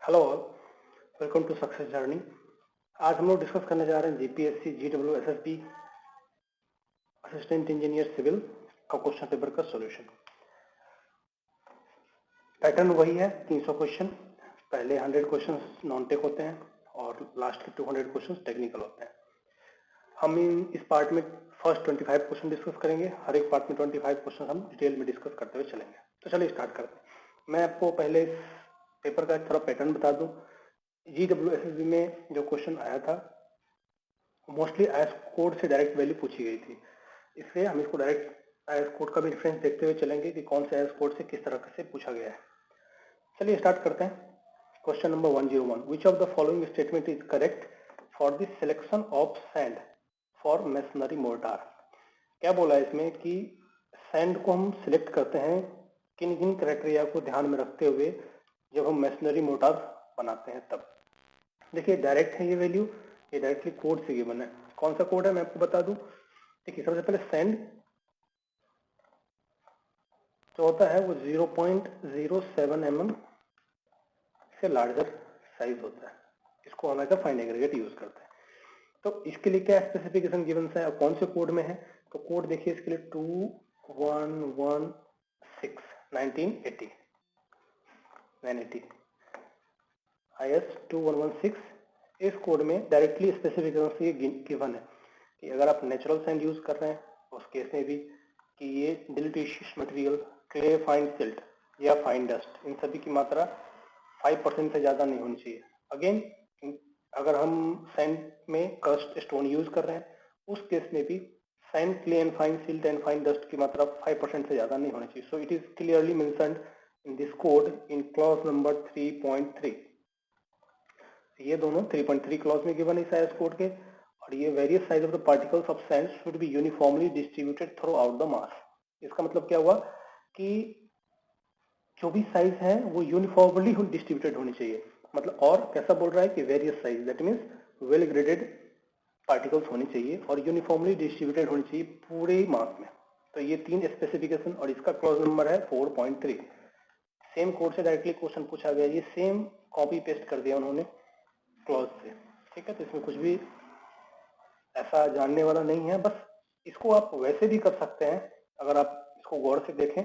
Hello all, welcome to success journey. आज हम लोग डिस्कस करने जा रहे हैं GPSC GW SSB assistant engineer civil का क्वेश्चन पेपर का सॉल्यूशन। पैटर्न वही है, 300 क्वेश्चन। पहले 100 क्वेश्चन नॉन टेक होते हैं और लास्ट के 200 क्वेश्चन टेक्निकल होते हैं। हम इस पार्ट में फर्स्ट 25 क्वेश्चन डिस्कस करेंगे। हर एक पार्ट में 25 क्वेश्चन हम डिटेल में डिस्कस करते हुए चलेंगे। तो चलिए स्टार्ट करते हैं। मैं आपको पहले इस पेपर का थोड़ा पैटर्न बता दूं। जीडब्ल्यूएसएसबी में जो क्वेश्चन आया था मोस्टली आईएस कोड से डायरेक्ट वैल्यू पूछी गई थी, इसलिए हम इसको डायरेक्ट आईएस कोड का भी रेफरेंस देखते हुए चलेंगे कि कौन से आईएस कोड से किस तरह से पूछा गया है। चलिए स्टार्ट करते हैं। Question number 101, which of the following statement is correct for the selection of sand for masonry mortar. क्या बोला है इसमें कि सैंड को हम सिलेक्ट करते हैं किन किन क्राइटेरिया को ध्यान में रखते हुए जब हम मेसनरी मोर्टार बनाते हैं तब। देखिए डायरेक्ट है ये वैल्यू, ये डायरेक्टली कोड से गिवन है। कौन सा कोड है मैं आपको बता दूं। देखिए सबसे पहले सैंड जो होता है वो 0.07 mm से लार्जर साइज होता है। इसको हम एज फाइन एग्रीगेट यूज करते हैं। तो इसके लिए क्या स्पेसिफिकेशन गिवन है और कौन से कोड में है, तो कोड देखिए इसके लिए 2116 1980 IS 2116। इस कोड में डायरेक्टली स्पेसिफिकेशन से ये गिवन है कि अगर आप नेचुरल सैंड यूज कर रहे हैं उस केस में भी कि ये डिलिटिशियस मटेरियल, क्ले, फाइन सिल्ट या फाइन डस्ट, इन सभी की मात्रा 5% से ज़्यादा नहीं होनी चाहिए। अगेन अगर हम सैंड में क्रस्ट स्टोन यूज कर रहे हैं उस केस में भी sand, clay and fine silt and fine dust की मात्रा 5% से ज़्यादा नहीं होनी चाहिए। सो it is clearly mentioned in this code in clause number 3.3। ये दोनों 3.3 क्लॉज में गिवन है इस कोड के। और ये various size of the particles of sand should be uniformly distributed through out the mass. इसका मतलब क्या हुआ कि जो भी साइज है वो यूनिफॉर्मली डिस्ट्रीब्यूटेड होनी चाहिए। मतलब और कैसा बोल रहा है कि various size, that means well graded particles होनी चाहिए और यूनिफॉर्मली डिस्ट्रीब्यूटेड होनी चाहिए पूरे मास में। तो ये 3 स्पेसिफिकेशन और इसका क्लॉज नंबर है 4.3। सेम कोड से डायरेक्टली क्वेश्चन पूछा गया, ये सेम कॉपी पेस्ट कर दिया उन्होंने क्लॉज से। ठीक है, तो इसमें कुछ भी ऐसा जानने वाला नहीं है। बस इसको आप वैसे भी कर सकते हैं अगर आप इसको गौर से देखें।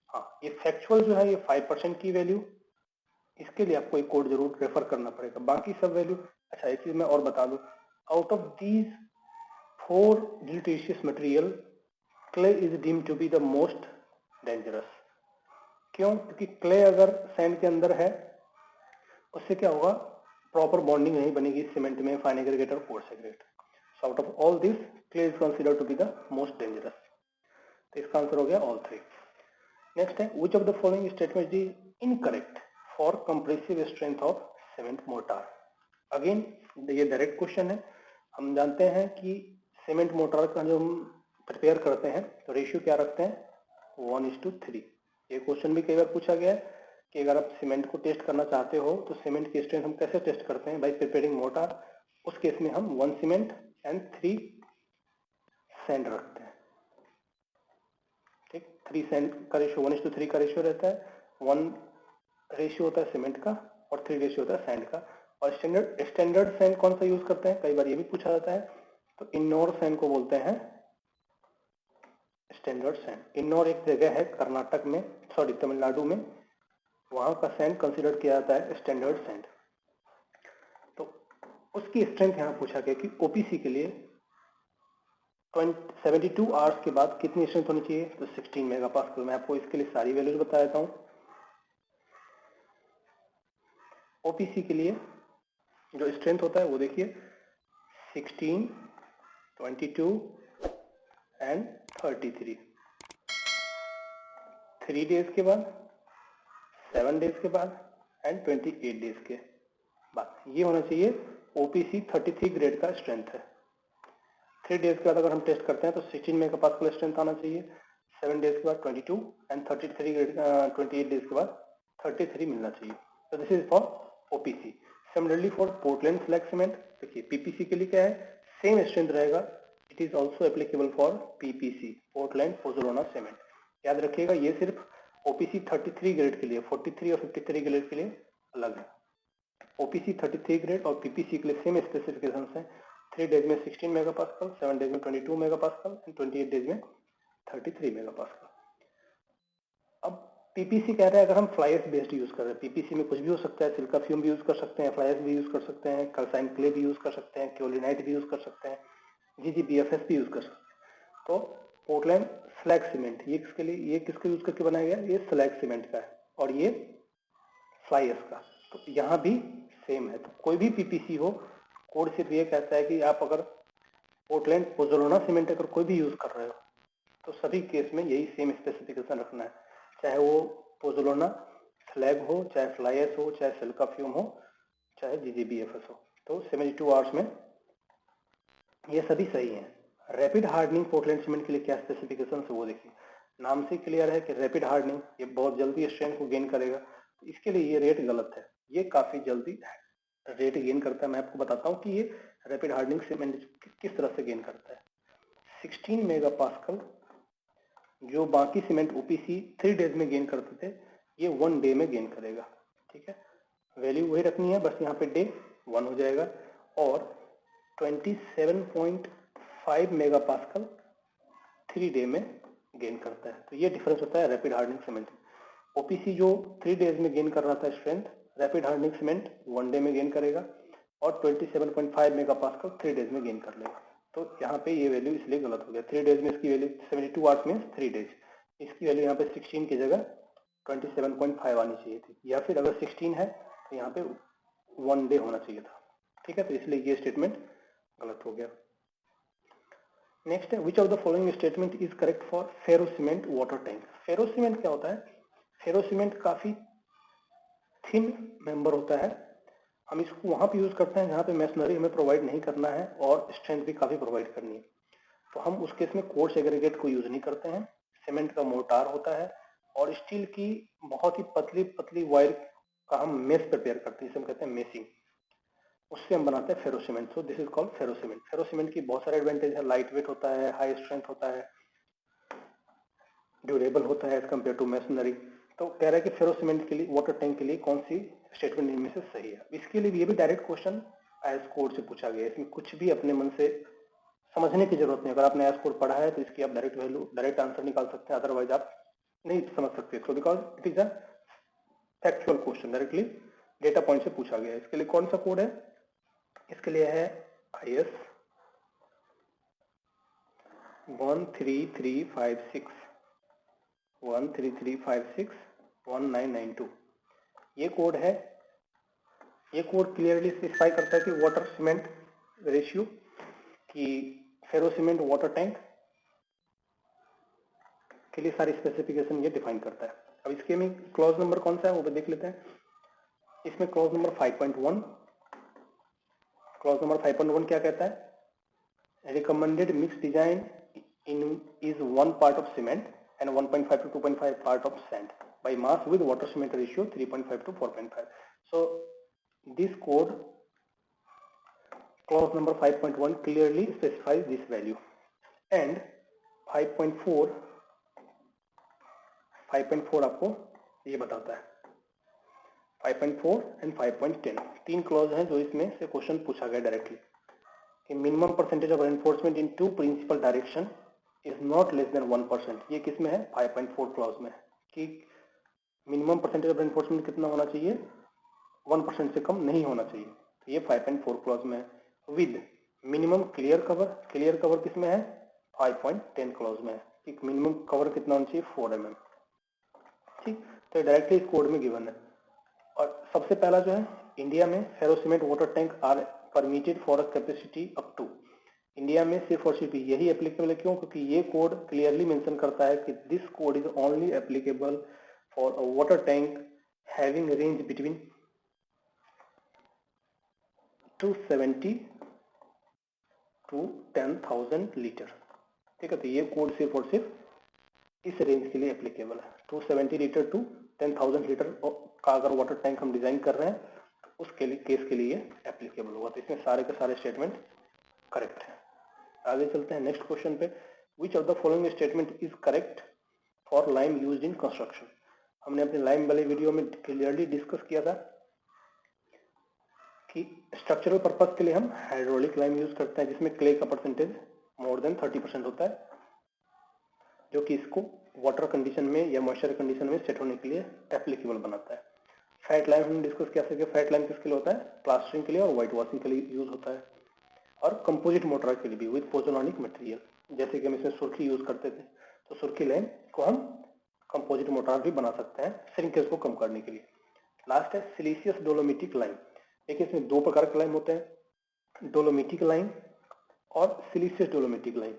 हाँ, ये फैक्चुअल जो है ये 5% की वैल्यू, इसके लिए आपको एक कोड जरूर रेफर करना पड़ेगा। बाकी सब वैल्यू, अच्छा एक चीज मैं और बता दूं, out of these 4 deleterious material clay is deemed to be the most dangerous. क्यों? क्योंकि क्ले अगर सैंड के अंदर है उससे क्या होगा, प्रॉपर बॉन्डिंग नहीं बनेगी सीमेंट में, फाइन एग्रीगेट और coarse aggregate. So out of all this clay is considered to be the most dangerous. तो इसका आंसर हो गया ऑल 3। नेक्स्ट है which of the following statement is incorrect for compressive strength of cement mortar. Again ये direct question है। हम जानते हैं कि सीमेंट मोर्टार का जो हम प्रिपेयर करते हैं तो रेशियो क्या रखते हैं, 1:3। ये क्वेश्चन भी कई बार पूछा गया है कि अगर आप सीमेंट को टेस्ट करना चाहते हो तो सीमेंट की स्ट्रेंथ हम कैसे टेस्ट करते हैं, बाय प्रिपेयरिंग मोर्टार। उस केस में हम 1 सीमेंट एंड 3 सैंड रखते हैं। ठीक, 3 सैंड का रेशियो 1:3 का रेशियो रहता है। 1 रेशियो होता है सीमेंट का और 3 रेशियो होता है सैंड का। और स्टैंडर्ड सैंड कौन सा यूज करते हैं, कई बार ये भी पूछा जाता है, तो इन्नौर सैंड को बोलते हैं स्टैंडर्ड सैंड। इन्नौर एक जगह है कर्नाटक में, सॉरी तमिलनाडु में, वहां का सैंड कंसिडर किया जाता है स्टैंडर्ड सैंड। तो उसकी स्ट्रेंथ यहाँ पूछा गया कि ओपीसी के लिए 72 आवर्स के बाद कितनी स्ट्रेंथ होनी चाहिए, तो 16 मेगापास्कल। मैं आपको इसके लिए सारी वैल्यूज बता देता हूँ। ओपीसी के लिए जो स्ट्रेंथ होता है वो देखिए 16, 22 एंड 33। 3 डेज के बाद, 7 डेज के बाद एंड 28 डेज के बाद ये होना चाहिए ओपीसी 33 ग्रेड का स्ट्रेंथ है। 3 डेज के बाद अगर हम टेस्ट करते हैं तो 16 मेगापास्कल स्ट्रेंथ आना चाहिए, 7 डेज के बाद 22 एंड 33 ग्रेड 28 डेज के बाद 33 मिलना चाहिए। तो this is for OPC. Similarly for Portland slag cement, देखिए पीपीसी के लिए क्या है, सेम स्ट्रेंथ रहेगा। It is also applicable for PPC, Portland pozzolana cement. याद रखिएगा ये सिर्फ ओपीसी 33 ग्रेड के लिए, 43 और 53 ग्रेड के लिए अलग है। OPC 33 ग्रेड और PPC के लिए सेम स्पेसिफिकेशन है। 3 डेज में 16 मेगापास्कल, 7 डेज में 22 मेगापास्कल एंड 28 डेज में 33 मेगापास्कल। अब PPC कह रहा है अगर हम फ्लाई एश बेस्ड यूज कर रहे हैं, PPC में कुछ भी हो सकता है, सिलिका फ्यूम भी यूज कर सकते हैं, फ्लाई एश भी यूज कर सकते हैं, कैल्साइन क्ले भी यूज कर सकते हैं, केओलिनाइट भी यूज कर सकते हैं, GGBFS भी यूज कर सकते हैं। तो पोर्टलैंड स्लैग सीमेंट ये किसके यूज करके बनाया गया, ये स्लैग सीमेंट का है और ये फ्लाई एश का। तो यहाँ भी सेम है। तो कोई भी PPC हो, कोड सिर्फ ये कहता है कि आप अगर पोर्टलैंड पोज़ोलाना सीमेंट अगर कोई भी यूज कर रहे हो तो सभी केस में यही सेम स्पेसिफिकेशन रखना है, चाहे वो पोज़ोलाना स्लैग हो, चाहे फ्लाई एश हो, चाहे सिलिका फ्यूम हो, चाहे GGBFS हो। तो 72 आवर्स में ये सभी सही हैं। रैपिड हार्डनिंग पोर्टलैंड सीमेंट के लिए क्या स्पेसिफिकेशन है वो देखिए। नाम से क्लियर है कि रैपिड हार्डनिंग, ये बहुत जल्दी स्ट्रेंथ को गेन करेगा, तो इसके लिए ये रेट गलत है। ये काफी जल्दी रेट गेन करता है। मैं आपको बताता हूँ कि ये रैपिड हार्डनिंग सीमेंट किस तरह से गेन करता है। 16 मेगापास्कल जो बाकी सीमेंट OPC 3 डेज में गेन करते थे, ये 1 डे में गेन करेगा। ठीक है, वैल्यू वही रखनी है, बस यहाँ पे डे 1 हो जाएगा। और 27.5 मेगापास्कल 3 डे में गेन करता है। तो ये डिफरेंस होता है रैपिड हार्डनिंग सीमेंट। OPC जो 3 डेज में गेन कर रहा था strength, rapid hardening cement 1 day में गेन करेगा और 27.5 मेगापास्कल 3 डेज में गेन कर लेगा। तो यहाँ पे ये वैल्यू इसलिए गलत हो गया। 3 डेज में इसकी वैल्यू 72 आवर्स में 3 डेज, इसकी वैल्यू यहाँ पे 16 की जगह 27.5 आनी चाहिए थी, या फिर अगर 16 है तो यहाँ पे 1 डे होना चाहिए था। ठीक है, तो इसलिए ये स्टेटमेंट गलत हो गया। नेक्स्ट है, which of the following statement is correct for ferro cement water tank. Ferro cement क्या होता है? फेरो सीमेंट काफी थिन मेंबर होता है। हम इसको वहां पे यूज करते हैं जहां पे मैसनरी हमें प्रोवाइड नहीं करना है और स्ट्रेंथ भी काफी प्रोवाइड करनी है। तो हम उस केस में कोर्स एग्रीगेट को यूज नहीं करते हैं। सीमेंट का मोर्टार होता है और स्टील की बहुत ही पतली पतली वायर का हम मेस प्रिपेयर करते हैं, जिसे हम कहते हैं मेसिंग, उससे हम बनाते हैं ferro cement. So this is called ferro cement. Ferro cement की बहुत सारे एडवांटेज है, लाइट वेट होता है, हाई स्ट्रेंथ होता है, ड्यूरेबल होता है एज कम्पेयर टू मैसनरी। तो कह रहा है कि फेरो सीमेंट के लिए वाटर टैंक के लिए कौन सी स्टेटमेंट इनमें से सही है। इसके लिए ये भी डायरेक्ट क्वेश्चन एज कोड से पूछा गया है, इसमें कुछ भी अपने मन से समझने की जरूरत नहीं। अगर आपने एज कोड पढ़ा है तो इसकी आप डायरेक्ट वैल्यू, डायरेक्ट आंसर निकाल सकते हैं, अदरवाइज आप नहीं समझ सकते इसको, because it is a factual question, directly data point से पूछा गया है। इसके लिए कौन सा कोड है? इसके लिए है IS 13356 1992। ये कोड है। ये कोड क्लियरली स्पेसिफाई करता है कि वाटर सीमेंट रेशियो की फेरो सीमेंट वाटर टैंक के लिए सारी स्पेसिफिकेशन ये डिफाइन करता है। अब इसके में क्लॉज नंबर कौन सा है वो भी देख लेते हैं। इसमें क्लॉज नंबर 5.1, क्लॉज नंबर 5.1 क्या कहता है? Recommended mix design in is 1 part of cement and 1.5 to 2.5 part of sand by mass with water cement ratio 3.5 to 4.5. So this code clause number 5.1 clearly specifies this value, and 5.4 आपको ये बताता है। 5.4 and 5.10 तीन clause हैं जो इसमें से question पूछा गया डायरेक्टली कि minimum percentage of enforcement in two principal direction is not less than 1%। ये किस में है? 5.4 क्लॉज में कि मिनिमम परसेंटेज ऑफ एनफोर्समेंट कितना होना चाहिए? 1% से कम नहीं होना चाहिए। तो ये 5.4 क्लॉज में है। With minimum clear cover, clear cover किस में है? 5.10 क्लॉज में है कि मिनिमम कवर कितना होना चाहिए? 4 mm। ठीक, तो डायरेक्टली इस कोड में गिवन है। और सबसे पहला जो है, इंडिया में ferro cement water tank are permitted for a capacity up to. India में सिर्फ और सिर्फ यही एप्लीकेबल है। क्यों? क्योंकि ये कोड क्लियरली मेंशन करता है कि this code is only applicable for a water tank having range between 270 to 10,000 litre. ठीक है, तो ये कोड सिर्फ और सिर्फ इस रेंज के लिए एप्लीकेबल है। 270 लीटर टू 10,000 लीटर का अगर वाटर टैंक हम डिजाइन कर रहे हैं तो उसके लिए केस के लिए एप्लीकेबल होगा। तो इसमें सारे के सारे स्टेटमेंट करेक्ट है। आगे चलते हैं नेक्स्ट क्वेश्चन पे। Which of the following statement is correct for lime used in construction. हमने अपने लाइम वाले वीडियो में क्लियरली डिस्कस किया था कि स्ट्रक्चरल पर्पस के लिए हम हाइड्रोलिक लाइम यूज करते हैं जिसमें क्ले का परसेंटेज मोर देन 30% होता है, जो कि इसको वाटर कंडीशन में या मॉइस्चर कंडीशन में सेट होने के लिए एप्लीकेबल बनाता है। फैट लाइम हमने डिस्कस किया था कि फैट लाइम किसके लिए होता है, प्लास्टरिंग के लिए और व्हाइट वॉशिंग के लिए यूज होता है, और कंपोजिट मोटर के लिए भी विद पोजोलॉनिक मटेरियल, जैसे कि हम इसमें सुर्खी यूज करते थे, तो सुर्खी लाइम को हम कंपोजिट मोटर भी बना सकते हैं श्रिंकेज को कम करने के लिए। लास्ट है सिलिशियस डोलोमिटिक लाइम। देखिए इसमें दो प्रकार के लाइम होते हैं, डोलोमिटिक लाइम और सिलिशियस डोलोमिटिक लाइम।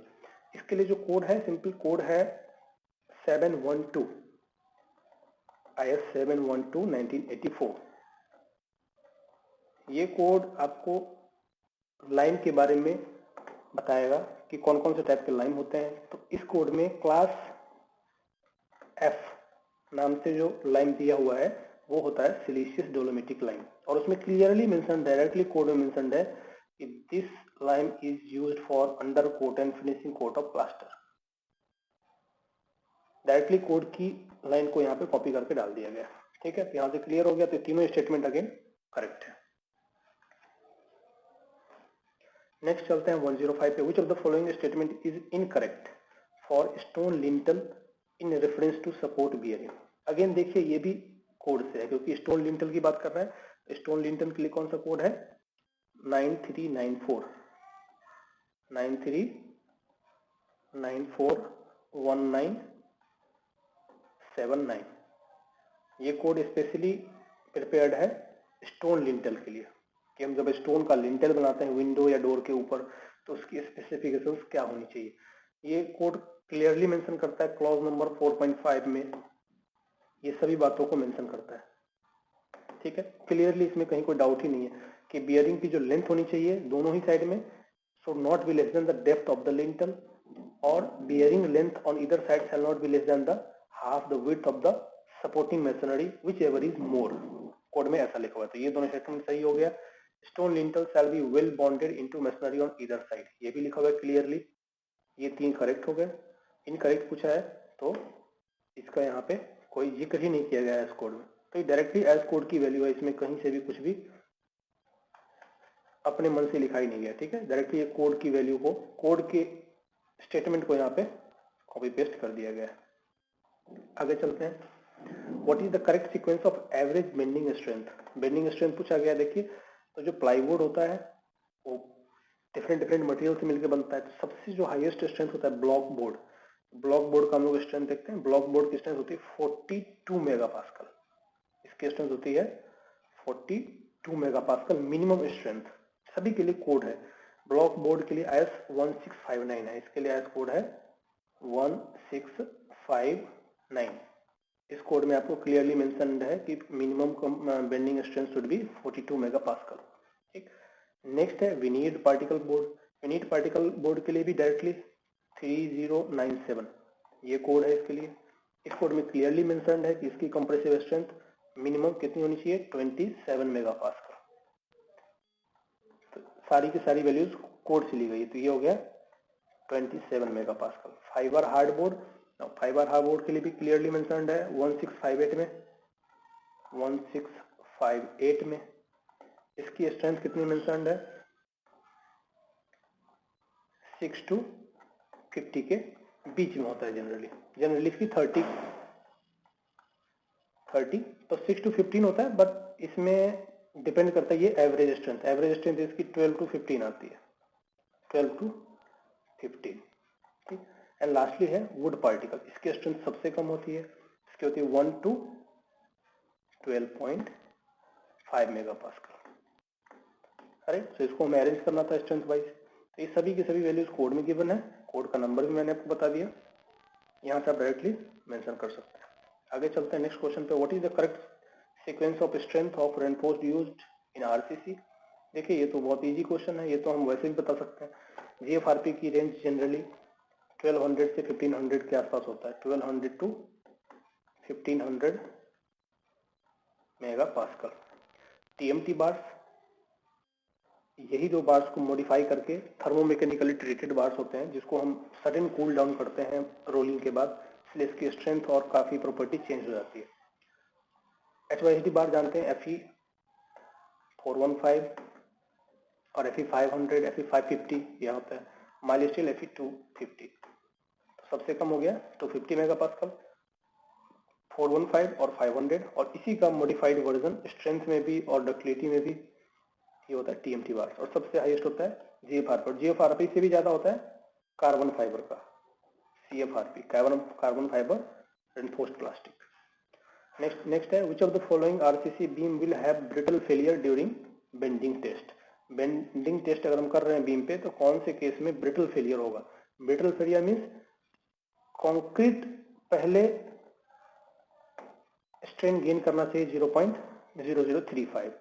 इसके लिए जो कोड है, सिंपल कोड है 712 IS 712 1984। ये कोड आपको लाइम के बारे में बताएगा कि कौन कौन से टाइप के लाइम होते हैं। तो इस कोड में क्लास F नाम से जो लाइम दिया हुआ है वो होता है सिलिशियस डोलोमिटिक लाइम, और उसमें क्लियरली मेंशन, डायरेक्टली कोड में मेंशनड है कि this lime is used for under coat and finishing coat of plaster. Directly code की लाइन को यहाँ पे कॉपी करके डाल दिया गया। ठीक है, तो यहाँ से क्लियर हो गया। तो तीनों स्टेटमेंट अगेन करेक्ट है। नेक्स्ट चलते हैं 105 पे। Which of the following statement is incorrect for stone lintel in reference to support bearing. Again देखिए ये भी कोड से है क्योंकि स्टोन लिंटल की बात कर रहे हैं। स्टोन लिंटल के लिए कौन सा कोड है, 9394 1979। ये कोड स्पेशली प्रिपेयर्ड है स्टोन लिंटल के लिए कि हम जब स्टोन का लिंटल बनाते हैं विंडो या डोर के ऊपर तो उसकी स्पेसिफिकेशंस क्या होनी चाहिए। ये कोड क्लियरली मेंशन करता है क्लॉज नंबर 4.5 में, ये सभी बातों को मेंशन करता है। ठीक है, क्लियरली इसमें कहीं कोई डाउट ही नहीं है कि बियरिंग की जो लेंथ होनी चाहिए दोनों ही साइड में should not be less than the depth of the lintel, or bearing length on either side shall not be less than the half the width of the supporting masonry whichever is more। Code में ऐसा लिखा हुआ है, तो ये दोनों statement सही हो गया। Stone lintel shall be well bonded into masonry on either side, ये भी लिखा हुआ है क्लियरली। ये तीन करेक्ट हो गए। इनकरेक्ट पूछा है तो इसका यहाँ पे कोई जिक्र ही नहीं किया गया है इस कोड में, तो ये डायरेक्टली एज कोड की वैल्यू है, इसमें कहीं से भी कुछ भी अपने मन से लिखा ही नहीं गया। ठीक है, डायरेक्टली ये कोड की वैल्यू को, कोड के स्टेटमेंट को यहाँ पे कॉपी पेस्ट कर दिया गया है। आगे चलते हैं। What is the correct sequence of average bending strength. Bending strength पूछा गया। देखिए तो जो प्लाईवुड होता है वो डिफरेंट मटेरियल से मिलकर बनता है, तो सबसे जो हाईएस्ट स्ट्रेंथ होता है ब्लॉक बोर्ड। ब्लॉक बोर्ड का हम लोग स्ट्रेंथ देखते हैं। ब्लॉक बोर्ड की स्ट्रेंथ होती है 42 मेगापास्कल। इसकी स्ट्रेंथ होती है 42 मेगापास्कल मिनिमम स्ट्रेंथ। सभी के लिए कोड है। ब्लॉक बोर्ड के लिए IS 1659 है, इसके लिए IS कोड है 1659। इस कोड में आपको क्लियरली मेंशन्ड है कि minimum bending strength should be 42 megapascal. ठीक, नेक्स्ट है विनीर्ड पार्टिकल बोर्ड। विनीर्ड पार्टिकल बोर्ड के लिए भी डायरेक्टली 3097 ये कोड है इसके लिए। इस कोड में क्लियरली मेंशन्ड है कि इसकी कंप्रेसिव स्ट्रेंथ मिनिमम कितनी होनी चाहिए, 27 मेगापास्कल। तो सारी की सारी वैल्यूज कोड से ली गई, तो ये हो गया 27 megapascal. Fibre hard board, fibre hard board के लिए भी क्लियरली मेंशन्ड है 1658 में। 1658 में इसकी स्ट्रेंथ कितनी मेंशन्ड है, 6 to 50 के बीच में होता है जनरली इसकी 30 तो 6 to 15 होता है, बट इसमें डिपेंड करता है ये एवरेज स्ट्रेंथ इसकी 12 to 15 आती है, 12 to 15। ठीक, एंड लास्टली है वुड पार्टिकल। इसकी स्ट्रेंथ सबसे कम होती है, इसकी होती है 1 to 12.5 मेगापास्कल। अरे तो इसको हमें अरेंज करना था स्ट्रेंथ वाइज, तो ये सभी की सभी वैल्यूज कोड में गिवन है। कोड का नंबर भी मैंने आपको बता दिया, यहाँ से आप डायरेक्टली मेंशन कर सकते हैं। आगे चलते हैं नेक्स्ट क्वेश्चन पे। What is the correct sequence of strength of reinforced used in RCC. देखिए ये तो बहुत इजी क्वेश्चन है, ये तो हम वैसे भी बता सकते हैं। जीएफआरपी की रेंज जनरली 1200 से 1500 के आसपास होता है, 1200 to 1500 मेगापास्कल। टीएमटी बार्स, यही दो बार्स को मॉडिफाई करके थर्मोमैकेनिकली ट्रीटेड बार्स होते हैं जिसको हम सडन कूल डाउन करते हैं रोलिंग के बाद, इसलिए इसकी स्ट्रेंथ और काफी प्रॉपर्टी चेंज हो जाती है। HYSD बार जानते हैं, FE 415 और Fe 500, Fe 550 यह होता है, माइल्ड स्टील Fe 250, तो सबसे कम हो गया 250 मेगापास्कल, 415 और 500, और इसी का मॉडिफाइड वर्जन स्ट्रेंथ में भी और डक्टिलिटी में भी ये होता है TMT बार, और सबसे हाईएस्ट होता है GFR, GFRP से भी ज्यादा होता है कार्बन फाइबर का CFRP, carbon fibre reinforced plastic. Next है which of the following RCC beam will have brittle failure during bending test. Bending test अगर हम कर रहे हैं बीम पे तो कौन से केस में ब्रिटल फेलियर होगा? ब्रिटल फेलियर मीन्स कंक्रीट पहले स्ट्रेन गेन करना चाहिए 0.0035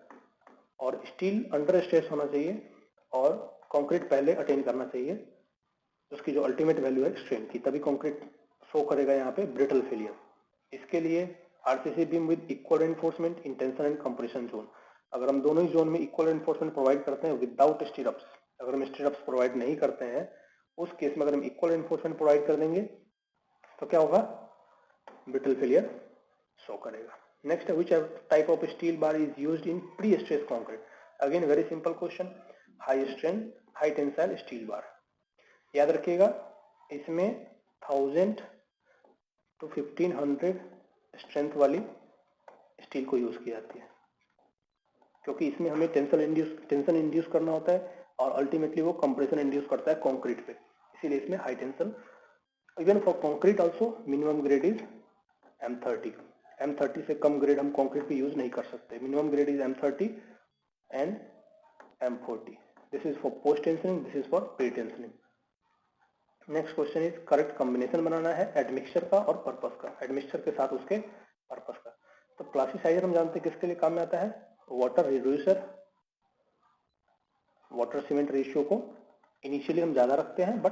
और स्टील अंडर स्ट्रेस होना चाहिए और कंक्रीट पहले अटेन करना चाहिए उसकी जो अल्टीमेट वैल्यू है स्ट्रेन की, तभी कंक्रीट शो करेगा यहाँ पे ब्रिटल फेलियर। इसके लिए RCC beam with equal reinforcement in tension and compression zone, अगर हम दोनों ही जोन में इक्वल रेनफोर्समेंट प्रोवाइड करते हैं विदाउट स्टीरअप्स, अगर हम स्टीरअप्स प्रोवाइड नहीं करते हैं उस केस में अगर हम इक्वल रेनफोर्समेंट प्रोवाइड कर देंगे तो क्या होगा? ब्रिटल फेलियर शो करेगा। नेक्स्ट है which type of steel bar is used in pre stress concrete. Again very simple question, high strength high tensile steel bar. याद रखिएगा इसमें 1000 to 1500 स्ट्रेंथ वाली स्टील को यूज की जाती है क्योंकि इसमें हमें टेंशन इंड्यूस करना होता है और अल्टीमेटली वो कंप्रेशन इंड्यूस करता है कंक्रीट पे, इसीलिए इसमें high tension. Even for concrete also minimum grade is M30, M30 से कम ग्रेड हम कंक्रीट पे यूज नहीं कर सकते, minimum grade is M30 and M40। This is for post tensioning, this is for pre tensioning. Next question is correct combination बनाना है admixture का और पर्पस का, एडमिक्सचर के साथ उसके पर्पस का। तो प्लास्टिसाइजर हम जानते हैं किसके लिए काम में आता है? Water reducer, water cement ratio को इनिशियली हम ज्यादा रखते हैं बट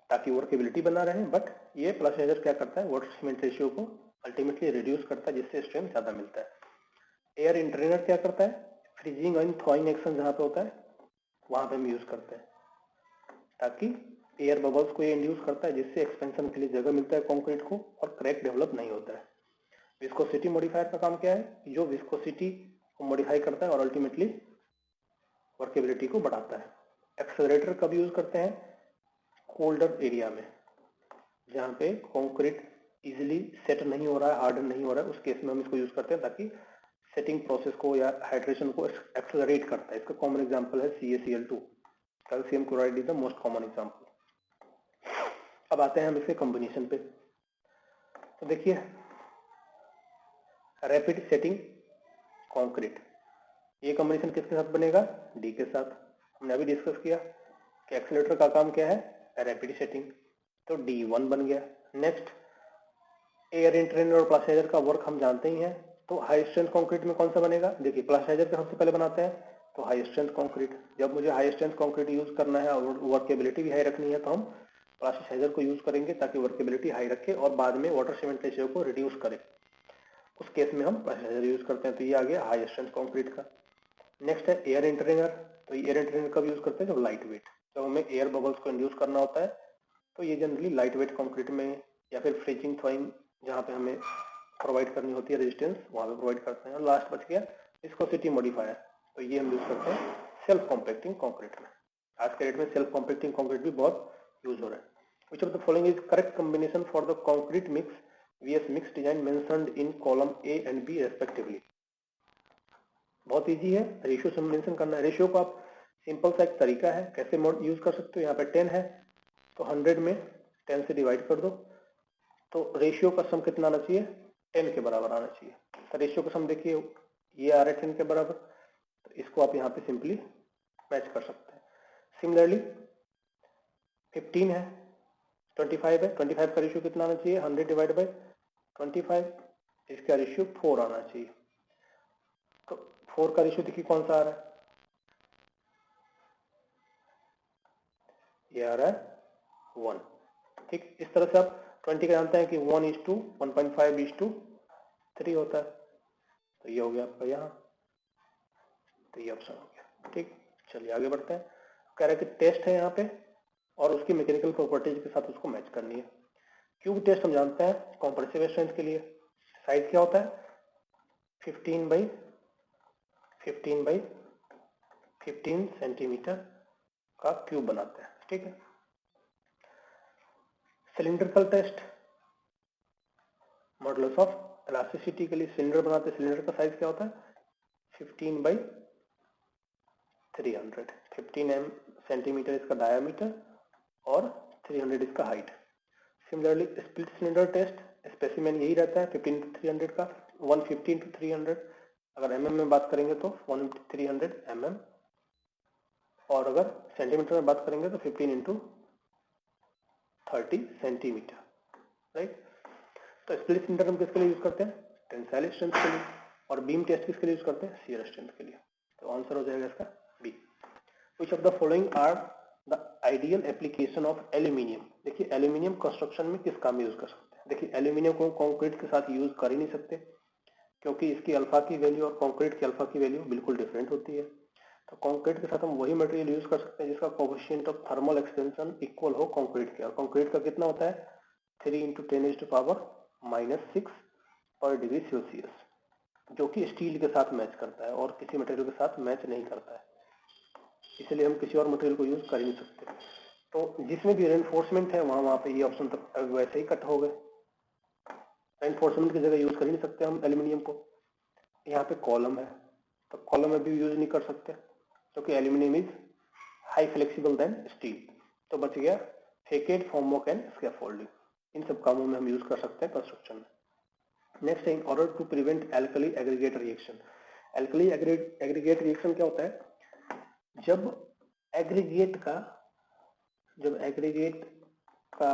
ताकि वर्केबिलिटी बना रहे, बट ये प्लास्टिसाइजर क्या करता है? वाटर सीमेंट रेशियो को अल्टीमेटली रिड्यूस करता है जिससे स्ट्रेंथ ज्यादा मिलता है। एयर इंट्रेनर क्या करता है? फ्रीजिंग एंड थॉइंग एक्शन जहां पे होता है वहां पे हम यूज करते हैं ताकि एयर बबल्स को ये इंड्यूस करता है जिससे एक्सपेंशन के लिए जगह मिलता है कंक्रीट को और क्रैक डेवलप नहीं होता है। विस्कोसिटी मॉडिफायर का काम क्या है? जो विस्कोसिटी को मॉडिफाई करता है और अल्टीमेटली वर्केबिलिटी को बढ़ाता है। एक्सेलरेटर कब यूज करते हैं? कोल्डर एरिया में जहाँ पे कंक्रीट इजीली सेट नहीं हो रहा है, हार्डन नहीं हो रहा है, उस केस में हम इसको यूज करते हैं ताकि सेटिंग प्रोसेस को या हाइड्रेशन को एक्सेलरेट करता है। इसका कॉमन एग्जांपल है CaCl2, calcium chloride is the most common example. अब आते हैं हम इसके कॉम्बिनेशन पे। तो देखिए रैपिड सेटिंग कंक्रीट, ये कॉम्बिनेशन किसके साथ बनेगा? डी के साथ। हमने अभी डिस्कस किया कि एक्सेलरेटर का काम क्या है? रैपिड सेटिंग, तो D1 बन गया। नेक्स्ट एयर इंट्रेनर और प्लास्टिसाइजर का वर्क हम जानते ही हैं, तो हाई स्ट्रेंथ कंक्रीट में कौन सा बनेगा? देखिए प्लास्टिसाइजर का सबसे पहले बनाते हैं तो हाई स्ट्रेंथ कंक्रीट। जब मुझे हाई स्ट्रेंथ कंक्रीट यूज करना है और वर्केबिलिटी भी हाई रखनी है तो हम प्लास्टिसाइजर को यूज करेंगे ताकि वर्केबिलिटी हाई रखे और बाद में वाटर सीमेंट रेशियो को रिड्यूस करे, उस केस में हम प्लास्टिसाइजर यूज करते हैं। तो ये आ गया हाई स्ट्रेंथ कंक्रीट का। नेक्स्ट है एयर इंट्रेनर, तो एयर इंट्रेनर कब यूज करते हैं? जब लाइट वेट, जब हमें एयर बबल्स को इंड्यूस करना होता है तो ये जनरली लाइट वेट कंक्रीट में या फिर फ्रीजिंग थॉइंग जहाँ पे हमें प्रोवाइड करनी होती है रेजिस्टेंस वहाँ पे प्रोवाइड करते हैं। और लास्ट बच गया विस्कोसिटी मॉडिफायर, तो ये हम यूज करते हैं सेल्फ कॉम्पैक्टिंग कंक्रीट में। आज के डेट में सेल्फ कॉम्पैक्टिंग कंक्रीट भी बहुत यूज हो रहा है। Which of the following is correct combination for the concrete mix VS mix design mentioned in column A and B respectively. बहुत इजी है, रेशियो से मेंशन करना है। रेशियो को आप सिंपल सा एक तरीका है कैसे यूज कर सकते हो। यहाँ पे 10 है तो 100 में 10 से डिवाइड कर दो, तो रेशियो का सम कितना आना चाहिए? 10 के बराबर आना चाहिए। तो रेशियो का सम देखिए ये आ रहा है 10 के बराबर, तो इसको आप यहाँ पे सिंपली मैच कर सकते हैं। सिमिलरली 15 है, 25 है, 25 का रेशियो कितना आना चाहिए? 100 डिवाइड बाई 25, इसका रेशियो 4 आना चाहिए। तो 4 का रेशियो देखिए कौन सा आ रहा है? ये आ रहा है 1। ठीक, इस तरह से आप 20 का जानते हैं कि 1:1.5:3 होता है, तो ये हो गया आपका यहाँ, तो ये ऑप्शन हो गया। ठीक, चलिए आगे बढ़ते हैं। कह रहा है कि टेस्ट है यहाँ पे और उसकी मैकेनिकल प्रॉपर्टीज के साथ उसको मैच करनी है। क्यूब टेस्ट हम जानते हैं कॉम्प्रेसिव स्ट्रेंथ के लिए साइज क्या होता है? 15/15/15 15 सेंटीमीटर का क्यूब बनाते हैं, ठीक है। Cylindrical test, modulus of elasticity के लिए सिलेंडर बनाते हैं, सिलेंडर का साइज क्या होता है 15/300, 15 सेंटीमीटर इसका डायामीटर और 300 इसका height. Similarly split cylinder test, specimen यही रहता है 15/300 का, 115/300। अगर mm में बात करेंगे तो 1/300 mm, और अगर सेंटीमीटर में बात करेंगे तो 15x30 सेंटीमीटर, राइट। तो स्प्लिट सिलेंडर हम किसके लिए यूज करते हैं, टेंसाइल स्ट्रेंथ के लिए, और बीम टेस्ट किसके लिए यूज करते हैं, शियर स्ट्रेंथ के लिए। तो आंसर हो जाएगा इसका B. Which of the following are the ideal application of aluminium. देखिए एल्यूमिनियम कंस्ट्रक्शन में किस काम में यूज कर सकते हैं। देखिए एल्यूमिनियम को कंक्रीट के साथ यूज कर ही नहीं सकते, क्योंकि इसकी अल्फा की वैल्यू और कंक्रीट की अल्फा की वैल्यू बिल्कुल डिफरेंट होती है। तो कंक्रीट के साथ हम वही मटेरियल यूज कर सकते हैं जिसका coefficient of thermal expansion equal हो कंक्रीट के, और कंक्रीट का कितना होता है 3 × 10⁻⁻⁶ पर डिग्री सेल्सियस, जो कि स्टील के साथ मैच करता है और किसी मटेरियल के साथ मैच नहीं करता है, इसलिए हम किसी और मटेरियल को यूज कर ही नहीं सकते। तो जिसमें भी रेनफोर्समेंट है वहां पे ये ऑप्शन तक वैसे ही कट हो गए, रेनफोर्समेंट की जगह यूज कर ही नहीं सकते हम एल्यूमिनियम को। यहाँ पे कॉलम है तो कॉलम में भी यूज नहीं कर सकते, क्योंकि aluminium is high flexible than steel. तो बच गया फेकेट, फॉर्मवर्क एंड स्कैफोल्डिंग, इन सब कामों में हम यूज कर सकते हैं कंस्ट्रक्शन में। नेक्स्ट है in order to prevent alkali aggregate reaction. Alkali aggregate reaction क्या होता है, जब एग्रीगेट का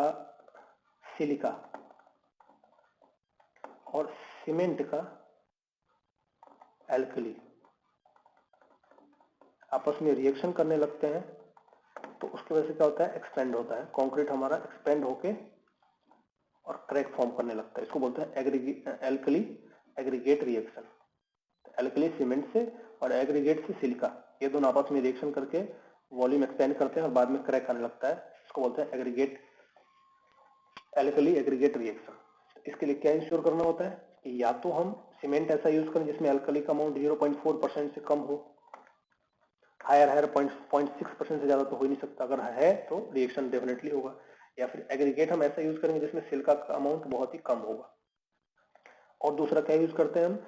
सिलिका और सीमेंट का एल्कली आपस में रिएक्शन करने लगते हैं, तो उसकी वजह से क्या होता है, एक्सपेंड होता है कंक्रीट हमारा, एक्सपेंड होके और क्रैक फॉर्म करने लगता है। इसको बोलते हैं alkali aggregate reaction. Alkali cement से और एग्रीगेट से सिलिका, ये दोनों आपस में रिएक्शन करके वॉल्यूम एक्सपेंड करते हैं और बाद में क्रैक आने लगता है, इसको बोलते हैं एल्कली एग्रीगेट रिएक्शन। इसके लिए क्या इंश्योर करना होता है कि या तो हम सीमेंट ऐसा यूज करें जिसमें एल्कली का अमाउंट 0.4% से कम हो, हायर 0.6% से ज्यादा तो हो ही नहीं सकता, अगर है तो रिएक्शन डेफिनेटली होगा, या फिर एग्रीगेट हम ऐसा यूज करेंगे जिसमें सिलिका का अमाउंट बहुत ही कम होगा। और दूसरा क्या यूज करते हैं हम,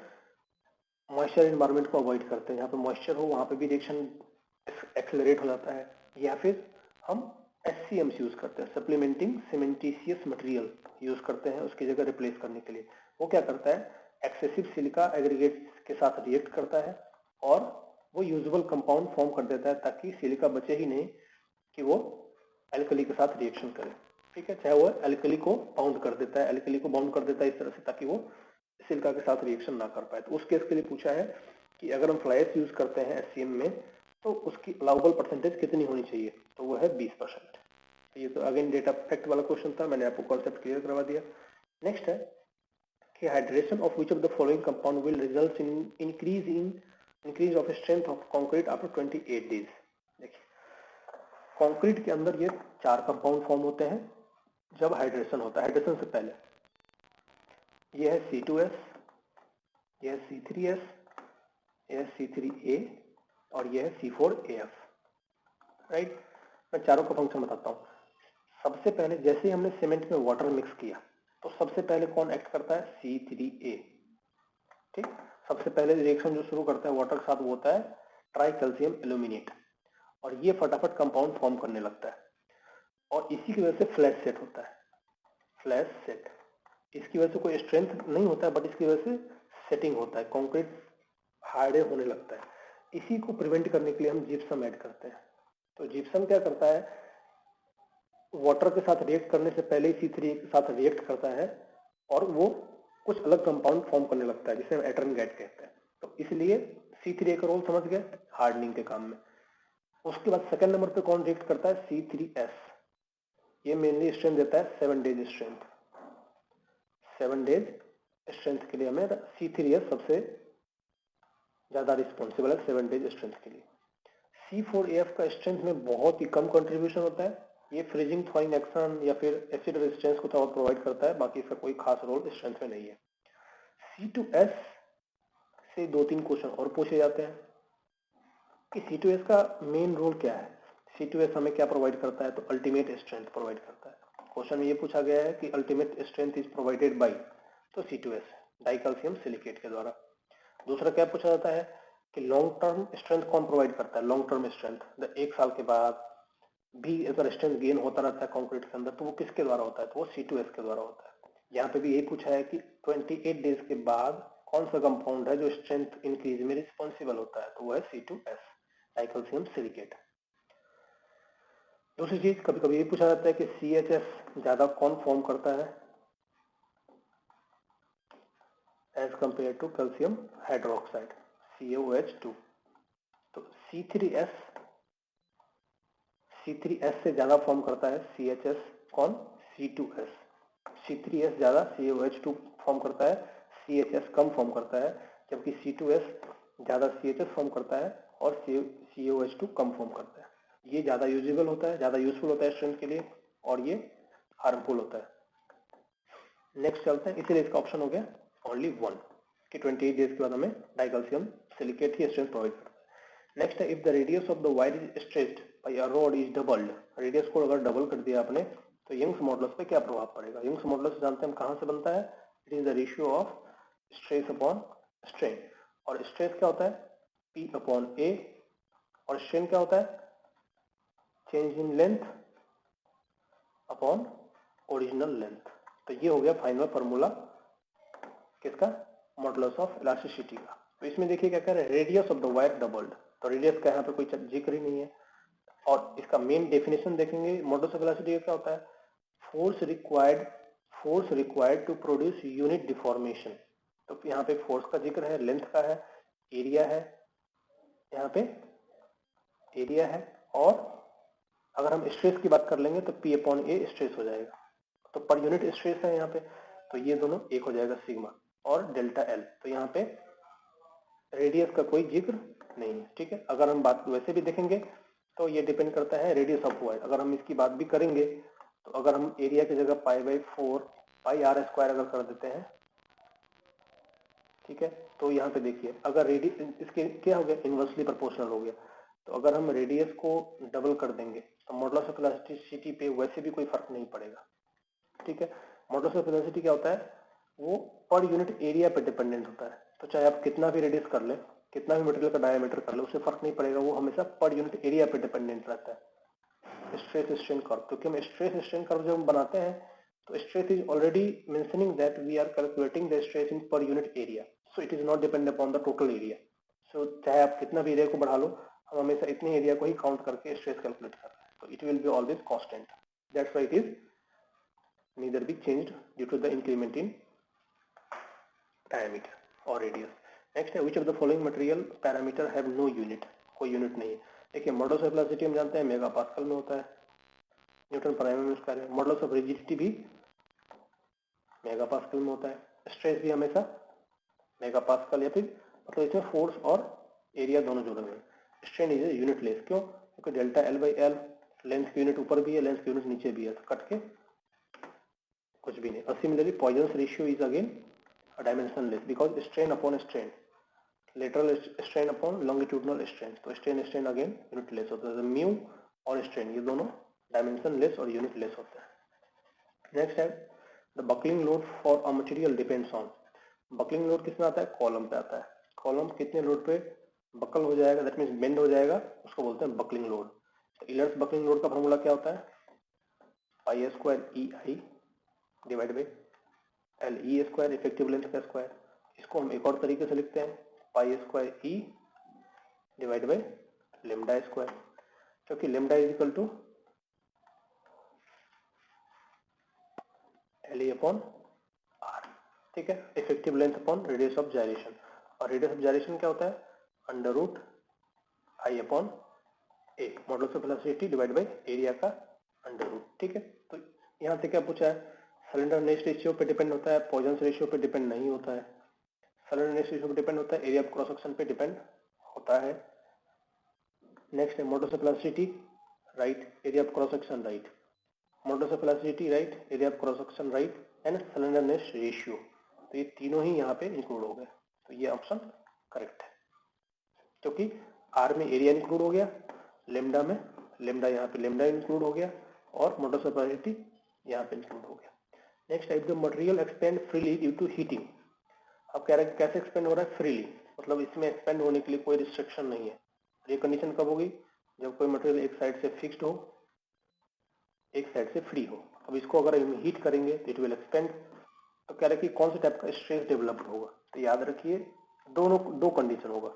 मॉइस्चर एनवायरनमेंट को अवॉइड करते हैं, यहाँ पे मॉइस्चर हो वहां पे भी रिएक्शन एक्सेलरेट हो जाता है, या फिर हम SCMs यूज करते हैं, सप्लीमेंटिंग सीमेंटिशियस मटेरियल यूज करते हैं उसकी जगह रिप्लेस करने के लिए। वो क्या करता है, एक्सेसिव सिलिका एग्रीगेट के साथ रिएक्ट करता है और वो यूजुअल कंपाउंड फॉर्म कर देता है, ताकि सिलिका बचे ही नहीं कि वो एल्कली के साथ रिएक्शन करे, ठीक है। चाहे वो एल्कली को बाउंड कर देता है, एल्कली को बाउंड कर देता है इस तरह से ताकि वो सिलिका के साथ रिएक्शन ना कर पाए। तो उस केस के लिए पूछा है कि अगर हम फ्लाई एश यूज करते हैं SCM में तो उसकी अलाउबल परसेंटेज कितनी होनी चाहिए, तो वो है 20%। ये तो अगेन डेटा फैक्ट वाला क्वेश्चन था, मैंने आपको कॉन्सेप्ट क्लियर करवा दिया। नेक्स्ट है कि hydration of which of the following compound will result in increase of strength of concrete after 28 days. देखिए कंक्रीट के अंदर ये 4 कंपाउंड फॉर्म होते हैं जब हाइड्रेशन होता है। हाइड्रेशन से पहले ये है C2S, ये है C3S, ये है C3A और ये है C4AF, राइट। मैं चारों का फंक्शन बताता हूँ। सबसे पहले जैसे ही हमने सीमेंट में वाटर मिक्स किया तो सबसे पहले कौन एक्ट करता है, C3A, ठीक। सबसे पहले रिएक्शन जो शुरू करता है वाटर के साथ वो होता है ट्राई कैल्शियम एल्यूमिनेट, और ये फटाफट कंपाउंड फॉर्म करने लगता है और इसी की वजह से फ्लैश सेट होता है, फ्लैश सेट। इसकी वजह से कोई स्ट्रेंथ नहीं होता है, बट इसकी वजह से सेटिंग होता है, कंक्रीट हार्ड होने लगता है। इसी को प्रिवेंट करने के लिए हम जिप्सम ऐड करते हैं। तो जिप्सम क्या करता है, वाटर के साथ रिएक्ट करने से पहले ही C3 के साथ रिएक्ट करता है और वो कुछ अलग कंपाउंड फॉर्म करने लगता है जिसे हम एटर्नगेट कहते हैं। तो इसलिए C3A का रोल समझ गए हार्डनिंग के काम में। उसके बाद सेकंड नंबर पे कौन रिएक्ट करता है, C3S। ये मेनली स्ट्रेंथ देता है 7 डेज स्ट्रेंथ। 7 डेज स्ट्रेंथ के लिए हमें C3S सबसे ज्यादा रिस्पॉन्सिबल है 7 डेज स्ट्रेंथ के लिए। C4AF का स्ट्रेंथ में बहुत ही कम कंट्रीब्यूशन होता है, ये फ्रीजिंग थॉइंग एक्शन या फिर एसिड रेजिस्टेंस को थोड़ा प्रोवाइड करता है, बाकी इसका कोई खास रोल स्ट्रेंथ में नहीं है। C2S से 2-3 क्वेश्चन और पूछे जाते हैं। कि C2S का मेन रोल क्या है। C2S हमें क्या प्रोवाइड करता है, तो अल्टीमेट स्ट्रेंथ प्रोवाइड करता है। क्वेश्चन में ये पूछा गया है कि ultimate strength is provided by, तो C2S डाइकैल्शियम सिलिकेट के द्वारा। दूसरा क्या पूछा जाता है कि लॉन्ग टर्म स्ट्रेंथ कौन प्रोवाइड करता है। लॉन्ग टर्म स्ट्रेंथ एक साल के बाद भी अगर स्ट्रेंथ गेन होता रहता है कंक्रीट के अंदर, तो वो किसके द्वारा होता है, तो वो C2S के द्वारा होता है। यहाँ पे भी यही पूछा है कि 28 डेज के बाद कौन सा कंपाउंड है जो स्ट्रेंथ इंक्रीज में रिस्पॉन्सिबल होता है, तो वो है C2S डाइकैल्शियम सिलिकेट। दूसरी चीज कभी कभी ये पूछा जाता है कि CHS ज्यादा कौन फॉर्म करता है as compare to calcium hydroxide CaOH2, तो C3S से ज्यादा फॉर्म करता है CHS कौन, C2S। C3S ज्यादा CaOH2 फॉर्म करता है, CHS कम फॉर्म करता है, जबकि C2S ज्यादा CHS फॉर्म करता है और CaOH2 कम फॉर्म करता है। ये ज्यादा यूजेबल होता है, ज्यादा यूजफुल होता है स्ट्रेंथ के लिए, और ये हार्मफुल होता है। नेक्स्ट चलते हैं, इसीलिए इसका ऑप्शन हो गया ओनली 1 कि 28 डेज के बाद हमें डाइकैल्शियम सिलिकेट ही स्ट्रेंथ प्रोवाइड करता है। नेक्स्ट है, if the radius of the wire is stretched by a rod is doubled, radius को अगर डबल कर दिया आपने तो यंग्स मॉडुलस पे क्या प्रभाव पड़ेगा। यंग्स मॉडुलस जानते हैं हम कहां से बनता है, it is the ratio of stress upon strain, और स्ट्रेस क्या होता है P अपॉन A, और स्ट्रेन क्या होता है change in length upon original length. तो ये हो गया फाइनल फार्मूला किसका, मॉडुलस ऑफ इलास्टिसिटी का। तो इसमें देखिए क्या कह रहे हैं, radius of the wire doubled, तो रेडियस का यहाँ पे कोई जिक्र ही नहीं है। और इसका मेन डेफिनेशन देखेंगे मॉडुलस ऑफ इलास्टिसिटी का क्या होता है, force required to produce unit deformation. तो यहाँ पे फोर्स का जिक्र है, लेंथ का है, एरिया है, यहाँ पे एरिया है, और अगर हम स्ट्रेस की बात कर लेंगे तो P अपॉन A स्ट्रेस हो जाएगा, तो पर यूनिट स्ट्रेस है यहाँ पे, तो ये दोनों एक हो जाएगा सिग्मा और डेल्टा L। तो यहाँ पे रेडियस का कोई जिक्र नहीं है, ठीक है। अगर हम बात वैसे भी देखेंगे तो ये डिपेंड करता है रेडियस ऑफ वायर। अगर हम इसकी बात भी करेंगे तो अगर हम एरिया की जगह π/4 πr² अगर कर देते हैं, ठीक है, तो यहाँ पे देखिए अगर रेडियस इसके क्या हो गया, इनवर्सली प्रोपोर्शनल हो गया। तो अगर हम रेडियस को डबल कर देंगे तो मॉडुलस ऑफ इलास्टिसिटी पे वैसे भी कोई फर्क नहीं पड़ेगा, ठीक है। मॉडुलस ऑफ इलास्टिसिटी क्या होता है, वो पर यूनिट एरिया पे डिपेंडेंट होता है। तो चाहे आप कितना भी रेडियस कर ले, कितना भी मटेरियल का डायमीटर कर ले, उससे फर्क नहीं पड़ेगा, वो हमेशा पर यूनिट एरिया पे डिपेंडेंट रहता है। स्ट्रेस स्ट्रेन कर्व, क्योंकि हम स्ट्रेस स्ट्रेन कर्व जब हम बनाते हैं तो stress is already mentioning that we are calculating the stress in per unit area, so it is not depend upon the total area. So चाहे आप कितना भी एरिया को बढ़ा लो, हम हमेशा इतने एरिया को ही काउंट करके स्ट्रेस कैलकुलेट कर रहे हैं, तो it will be always constant, that's why it is neither be changed due to the increment in diameter or radius. Next है, which of the following material parameter have no unit, कोई unit नहीं है। देखिए modulus of elasticity हम जानते हैं mega pascal में होता है, न्यूटन पर एमएम स्क्वायर है। मॉडुलस ऑफ रिजिडिटी भी मेगा पास्कल में होता है, स्ट्रेस भी हमेशा मेगा पास्कल, या फिर मतलब इसमें फोर्स और एरिया दोनों जुड़े हुए हैं। स्ट्रेन इज यूनिट लेस, क्यों, क्योंकि डेल्टा L/L लेंथ की यूनिट ऊपर भी है, लेंथ की यूनिट नीचे भी है, तो कट के कुछ भी नहीं। और similarly Poisson's ratio is again dimensionless because strain upon strain, lateral strain upon longitudinal strain, तो strain strain again unitless होता है। म्यू और स्ट्रेन ये दोनों डायमेंशन लेस और यूनिट लेस होते हैं। नेक्स्ट है, the buckling load for a material depends on, buckling load किसमें आता है, कॉलम पे आता है। कॉलम कितने लोड पे बकल हो जाएगा, दैट मीन्स बेंड हो जाएगा, उसको बोलते हैं बकलिंग लोड। तो इलर्ट्स बकलिंग लोड का फॉर्मूला क्या होता है, π² divide by L/E² effective length का स्क्वायर। इसको हम एक और तरीके से लिखते हैं π² डिवाइड बाई λ², क्योंकि λ is equal to LE upon R, ठीक है, effective length upon radius of gyration. और रेडियस ऑफ जाइरेशन क्या होता है, √I upon A, modulus of elasticity divide by area का √, ठीक है। तो यहाँ से क्या पूछा है, स्लेंडरनेस रेशियो पे डिपेंड होता है, पॉइजन्स रेशियो पे डिपेंड नहीं होता है। स्लेंडरनेस रेशियो पे डिपेंड होता है, एरिया ऑफ क्रॉस सेक्शन पे डिपेंड होता है। नेक्स्ट है modulus of elasticity, right, area of cross section, right, modulus of elasticity, right, area of cross section, right, and slenderness ratio, तो ये तीनों ही यहाँ पे इंक्लूड हो गए, तो ये ऑप्शन करेक्ट है। क्योंकि आर में एरिया इंक्लूड हो गया, लेमडा में लेमडा यहाँ पे लेमडा इंक्लूड हो गया और मोटर सप्लाइटी यहाँ पे इंक्लूड हो गया। Next type the material expand freely due to heating. अब कह रहे हैं कैसे एक्सपेंड हो रहा है, फ्रीली, मतलब इसमें एक्सपेंड होने के लिए कोई रिस्ट्रिक्शन नहीं है। ये कंडीशन कब होगी, जब कोई मटेरियल एक साइड से फिक्स्ड हो, एक साइड से फ्री हो। अब इसको अगर हम हीट करेंगे तो इट विल एक्सपेंड। तो कह रहे हैं कि कौन से टाइप का स्ट्रेस डेवलप्ड होगा, तो याद रखिए दो कंडीशन होगा।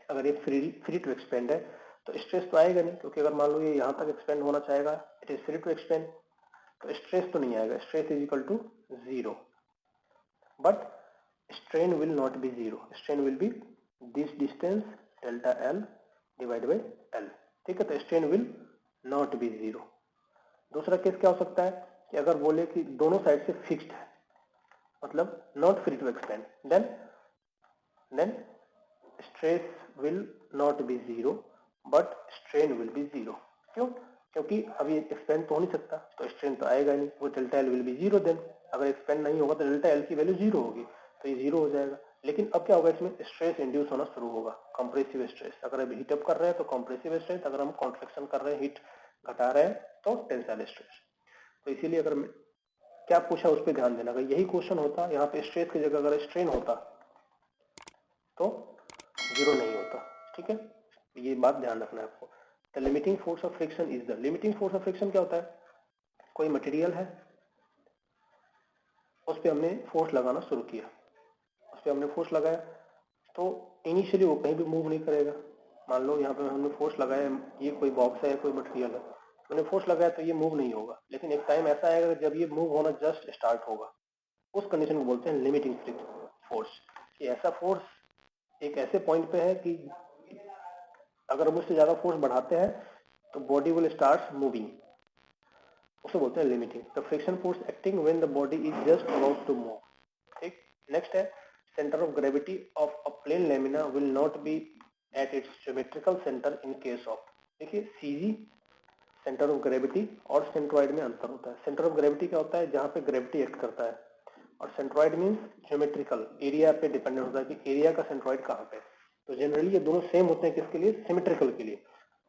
अगर ये फ्री टू एक्सपेंड है तो स्ट्रेस तो आएगा नहीं, क्योंकि अगर मान लो ये यहाँ तक एक्सपेंड होना चाहेगा, it is free to expand, तो स्ट्रेस तो नहीं आएगा, stress is equal to 0, but strain will not be 0, strain will be this distance delta L divided by L, ठीक है, तो strain will not be 0। दूसरा केस क्या हो सकता है कि अगर बोले कि दोनों साइड से फिक्स्ड है, मतलब not free to expand, then stress will not be 0 but strain will be 0। क्यों, क्योंकि अभी एक्सपेंड तो हो नहीं सकता, तो स्ट्रेन तो आएगा नहीं, वो delta L will be 0। Then अगर एक्सपेंड नहीं होगा तो डेल्टा एल की वैल्यू 0 होगी, तो ये 0 हो जाएगा। लेकिन अब क्या होगा, इसमें स्ट्रेस इंड्यूस होना शुरू होगा, कंप्रेसिव स्ट्रेस। अगर अभी हीटअप कर रहे हैं तो कंप्रेसिव स्ट्रेस, अगर हम कॉन्ट्रैक्शन कर रहे हैं, हीट घटा रहे हैं, तो टेंसाइल स्ट्रेस। तो इसीलिए अगर क्या पूछा उस पर ध्यान देना, अगर यही क्वेश्चन होता यहाँ पे स्ट्रेस की जगह अगर स्ट्रेन होता तो 0 नहीं होता, ठीक है, ये बात ध्यान रखना है आपको। The limiting force of friction is the, limiting force of friction क्या होता है, कोई मटेरियल है, उस पर हमने फोर्स लगाना शुरू किया, उस पर हमने फोर्स लगाया, तो इनिशियली वो कहीं भी मूव नहीं करेगा। मान लो यहाँ पे हमने फोर्स लगाया, ये कोई बॉक्स है, कोई मटेरियल है, हमने फोर्स लगाया तो ये मूव नहीं होगा, लेकिन एक टाइम ऐसा आएगा जब ये मूव होना जस्ट स्टार्ट होगा, उस कंडीशन को बोलते हैं लिमिटिंग फोर्स। कि ऐसा फोर्स एक ऐसे पॉइंट पे है कि अगर हम उससे ज्यादा फोर्स बढ़ाते हैं तो बॉडी विल स्टार्ट मूविंग, उसे बोलते हैं limiting. The friction force acting when the body is just about to move, ठीक। नेक्स्ट है centre of gravity of a plane lamina will not be at its geometrical centre in case of, देखिए CG centre of gravity और centroid में अंतर होता है। Centre of gravity क्या होता है, जहाँ पे ग्रेविटी एक्ट करता है, और सेंट्रॉइड मीन्स ज्योमेट्रिकल, एरिया पे डिपेंडेंट होता है कि एरिया का सेंट्रॉइड कहाँ पे। तो जनरली ये दोनों सेम होते हैं, किसके लिए, सिमेट्रिकल के लिए।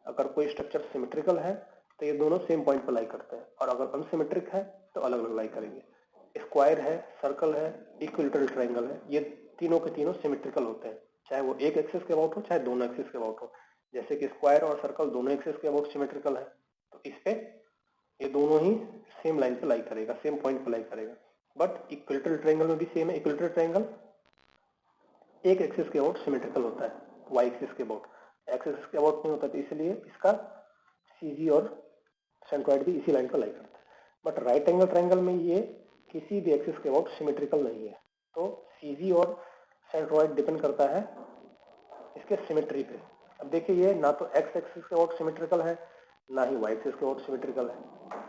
अगर कोई स्ट्रक्चर सिमेट्रिकल है तो ये दोनों सेम पॉइंट पर लाई करते हैं, और अगर अनसिमेट्रिक है तो अलग अलग लाई करेंगे। स्क्वायर है, सर्कल है, इक्विलेटरल ट्रायंगल है, ये तीनों के तीनों सिमेट्रिकल होते हैं, चाहे वो एक एक्सिस के अबाउट हो चाहे दोनों एक्सिस के अबाउट हो। जैसे कि स्क्वायर और सर्कल दोनों एक्सिस के अबाउट सिमेट्रिकल है, तो इस पे ये दोनों ही सेम लाइन पे लाई करेगा, सेम पॉइंट पे लाई करेगा। बट इक्विलेटरल ट्रायंगल में भी सेम है, इक्विलेटरल ट्रायंगल एक एक्सिस के अबाउट सिमेट्रिकल होता है, वाई एक्सिस के अबाउट, एक्स एक्सिस के अबाउट नहीं होता, तो इसलिए इसका सीजी और सेंट्रॉइड भी इसी लाइन पर लाई करता है। बट राइट एंगल ट्रायंगल में ये किसी भी एक्सिस के अबाउट सिमेट्रिकल नहीं है, तो सीजी और सेंट्रॉइड डिपेंड करता है इसके सिमेट्री पे। अब देखिए ये ना तो एक्स एक्सिस के अबाउट सिमेट्रिकल है, ना ही वाई एक्सिस के अबाउट सिमेट्रिकल है।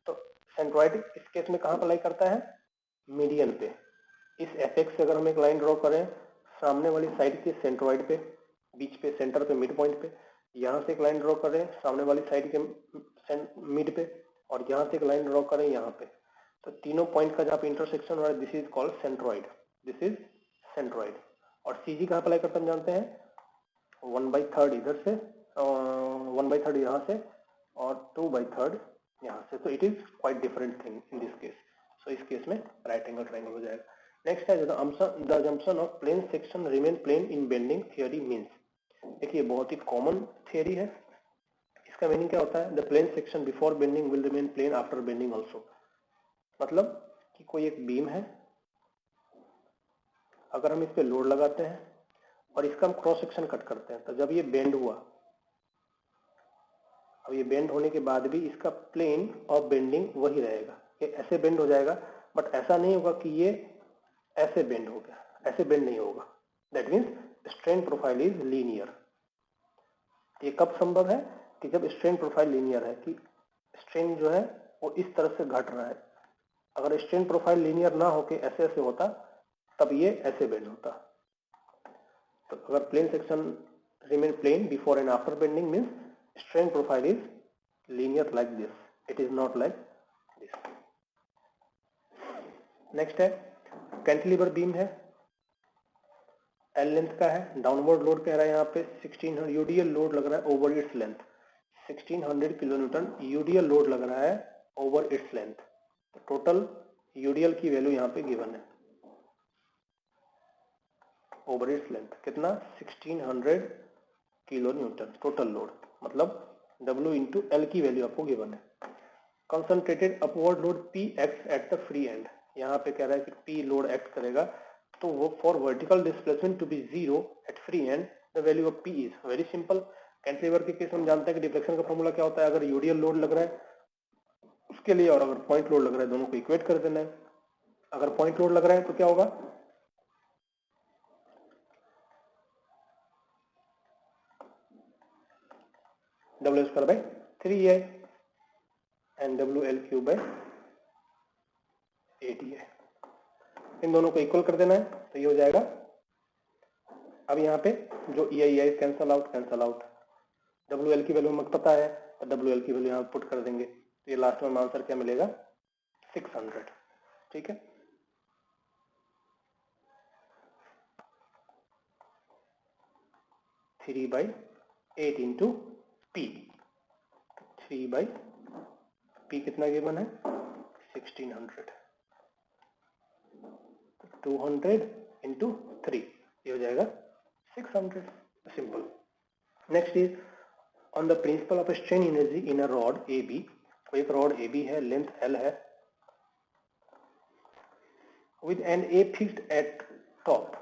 तो सेंट्रॉइड इस केस में कहाँ पर लाई करता है, मीडियन पे। इस एपेक्स से अगर हम एक लाइन ड्रॉ करें सामने वाली साइड के सेंट्रॉइड पे, बीच पे सेंटर पे मिड पॉइंट पे, यहाँ से एक लाइन ड्रॉ करें सामने वाली साइड के मिड पे, और यहाँ से एक लाइन ड्रॉ करें यहाँ पे, तो तीनों पॉइंट का जहाँ पे इंटरसेक्शन हो रहा है, this is called centroid, this is centroid. और सीजी कहाँ पे लाई करते हम जानते हैं, 1/3 इधर से, 1/3 यहाँ से, और 2/3 यहाँ से, तो it is quite different thing in this case. So इस केस में राइट एंगल ट्रायंगल हो जाएगा। नेक्स्ट है the assumption of plane section remain plane in bending theory means, देखिए बहुत ही कॉमन थियोरी है। इसका मीनिंग क्या होता है, the plane section before bending will remain plane after bending also. मतलब कि कोई एक बीम है, अगर हम इस पे लोड लगाते हैं और इसका हम क्रॉस सेक्शन कट करते हैं, तो जब ये बेंड हुआ, अब ये बेंड होने के बाद भी इसका प्लेन ऑफ बेंडिंग वही रहेगा, ये ऐसे बेंड हो जाएगा, बट ऐसा नहीं होगा कि ये ऐसे बेंड हो गया, ऐसे बेंड नहीं होगा। That means strain profile is linear. ये कब संभव है, कि जब स्ट्रेन प्रोफाइल लीनियर है, कि स्ट्रेन जो है वो इस तरह से घट रहा है। अगर स्ट्रेन प्रोफाइल लीनियर ना होके ऐसे ऐसे होता, तब ये ऐसे बेंड होता। तो अगर plane section remain plane before and after bending means strain profile is linear like this, it is not like this. Next है कैंटिलीवर बीम है, एल लेंथ का है, डाउनवर्ड लोड कह रहा है यहाँ पे 1600 यूडीएल लोड लग रहा है over its length, 1600 kilonewton UDL load लग रहा है ओवर इट्स लेंथ। तो टोटल यूडीएल की वैल्यू यहाँ पे गिवन है ओवर इट्स लेंथ कितना 1600 किलो न्यूटन टोटल लोड, मतलब W इंटू एल की वैल्यू आपको गिवन है। Concentrated upward load P act at the free and, यहाँ पे कह रहा है कि P लोड एक्ट करेगा तो वो for vertical displacement to be zero at free end the value of P is very simple. Cantilever के केस में हम जानते हैं कि डिफ्लेक्शन का फॉर्मूला क्या होता है, अगर यूडीएल लोड लग रहा है उसके लिए और अगर पॉइंट लोड लग रहा है दोनों को इक्वेट कर देना है। अगर पॉइंट लोड लग रहा है तो क्या होगा, डब्ल्यू स्क्वायर बाई 3 है and W L cube by 8 है। इन दोनों को इक्वल कर देना है तो ये हो जाएगा। अब यहाँ पे जो E I cancel out, W L की वैल्यू हमें पता है और डब्ल्यू एल की वैल्यू यहाँ पुट कर देंगे तो ये लास्ट में आंसर क्या मिलेगा 600। ठीक है, three by 8 into P, 3 by P कितना गिवन है 1600, 200 इंटू 3 ये हो जाएगा 600, simple. Next is on the principle of strain energy in a rod A B, कोई एक रॉड ए बी है, लेंथ एल है, with end A fixed at top,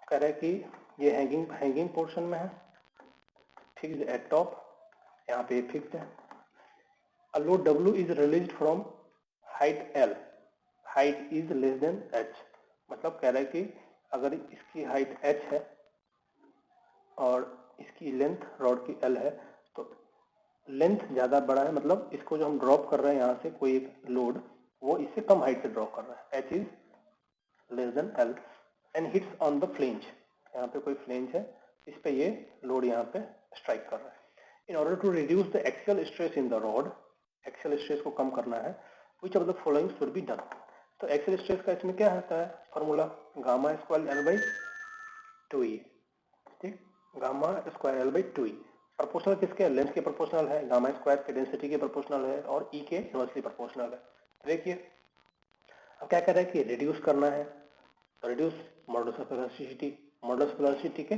कह रहा है कि ये हैंगिंग पोर्शन में है, फिक्स्ड एट टॉप, यहाँ पे फिक्स्ड है। A load W is released from height L, height is less than H, मतलब कह रहा है कि अगर इसकी हाइट H है और इसकी लेंथ रॉड की L है तो लेंथ ज़्यादा बड़ा है, मतलब इसको जो हम ड्रॉप कर रहे हैं यहाँ से कोई एक लोड वो इससे कम हाइट से ड्रॉप कर रहा है, H is less than L and hits on the flange, यहाँ पे कोई फ्लेंज है इस पे ये लोड यहाँ पे स्ट्राइक कर रहा है। In order to reduce the axial stress in the rod, axial stress को कम करना है, which of the following should be done. तो एक्सियल स्ट्रेस का इसमें क्या होता है formula, gamma square L by 2ई, ठीक, गामा स्क्वायर एल बाई 2ई। प्रोपोर्शनल किसके, लेंथ के प्रोपोर्शनल है, गामा स्क्वायर के डेंसिटी के प्रोपोर्शनल है और ई के इनवर्सली प्रोपोर्शनल है। देखिए अब क्या कर रहा है कि रिड्यूस करना है, तो reduce modulus of velocity, modulus of velocity के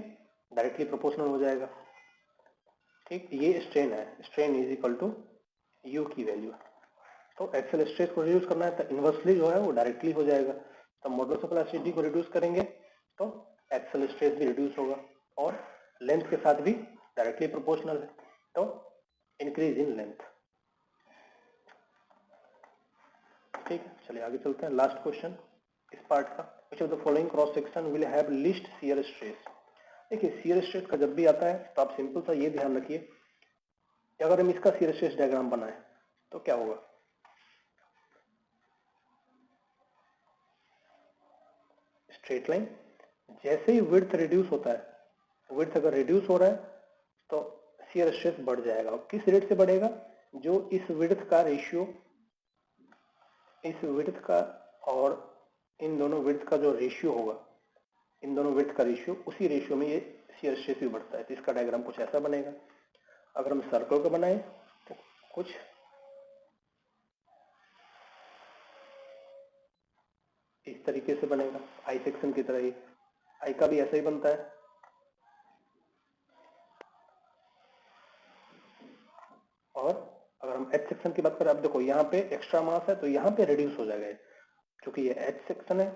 डायरेक्टली प्रोपोर्शनल हो जाएगा। ठीक, ये स्ट्रेन है, strain is equal to U की वैल्यू, तो एक्सियल स्ट्रेस को रिड्यूस करना है तो इनवर्सली जो है वो डायरेक्टली हो जाएगा। तो मॉडुलस ऑफ वेलोसिटी को रिड्यूस करेंगे तो एक्सियल स्ट्रेस भी रिड्यूस होगा और लेंथ के साथ भी डायरेक्टली प्रोपोर्शनल है, तो इंक्रीज इन लेंथ। ठीक है, चलिए आगे चलते हैं। लास्ट क्वेश्चन इस पार्ट का, which of the following cross section will have least shear stress. देखिए शियर स्ट्रेस का जब भी आता है तो आप सिंपल सा ये ध्यान रखिए कि अगर हम इसका शियर स्ट्रेस डायग्राम बनाए तो क्या होगा, स्ट्रेट लाइन, जैसे ही विड्थ रिड्यूस होता है, विड्थ अगर रिड्यूस हो रहा है तो शियर स्ट्रेस बढ़ जाएगा। और किस रेट से बढ़ेगा, जो इस विड्थ का रेशियो, इस विड्थ का और इन दोनों विड्थ का जो रेशियो होगा, इन दोनों विड्थ का रेशियो, उसी रेशियो में ये शियर स्ट्रेस भी बढ़ता है। तो इसका डायग्राम कुछ ऐसा बनेगा। अगर हम सर्कल का बनाए तो कुछ इस तरीके से बनेगा, आई सेक्शन की तरह ही, आई का भी ऐसा ही बनता है। और अगर हम एच सेक्शन की बात करें, अब देखो यहाँ पे एक्स्ट्रा मास है तो यहाँ पे रिड्यूस हो जाएगा, क्योंकि ये एच सेक्शन है,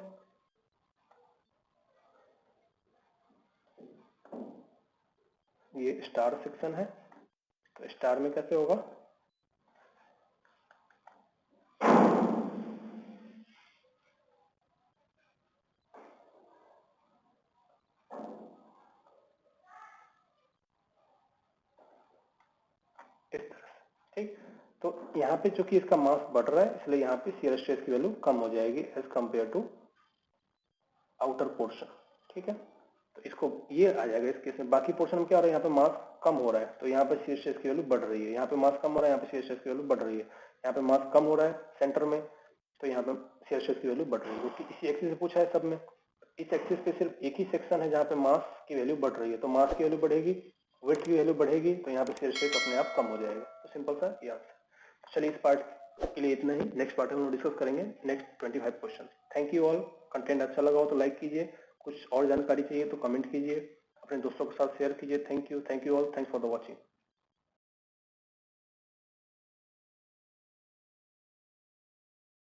ये स्टार सेक्शन है, तो स्टार में कैसे होगा, इस तरह से। ठीक, तो यहाँ पे चूंकि इसका मास बढ़ रहा है इसलिए यहाँ पे शियर स्ट्रेस की वैल्यू कम हो जाएगी as compare to outer portion. ठीक है, तो इसको ये आ जाएगा इस केस में। बाकी पोर्शन में क्या हो रहा है, यहाँ पे मास कम हो रहा है तो यहाँ पे शियर स्ट्रेस की वैल्यू बढ़ रही है, यहाँ पे मास कम हो रहा है, यहाँ पे शियर स्ट्रेस की वैल्यू बढ़ रही है, यहाँ पे मास कम हो रहा है सेंटर में तो यहाँ पे शियर स्ट्रेस की वैल्यू बढ़ रही है, क्योंकि इसी एक्सिस से पूछा है सब में। इस एक्सिस पे सिर्फ एक ही सेक्शन है जहाँ पे मास की वैल्यू बढ़ रही है, तो मास की वैल्यू बढ़ेगी, वेट की वैल्यू बढ़ेगी, तो यहाँ पे शेयर स्ट्रेस अपने आप कम हो जाएगा। तो सिंपल सा ये आंसर। चलिए इस पार्ट के लिए इतना ही, नेक्स्ट पार्ट में हम डिस्कस करेंगे next 25 question. Thank you all. Content अच्छा लगा हो तो लाइक कीजिए, कुछ और जानकारी चाहिए तो कमेंट कीजिए, अपने दोस्तों के साथ शेयर कीजिए। Thank you all, thanks for the watching.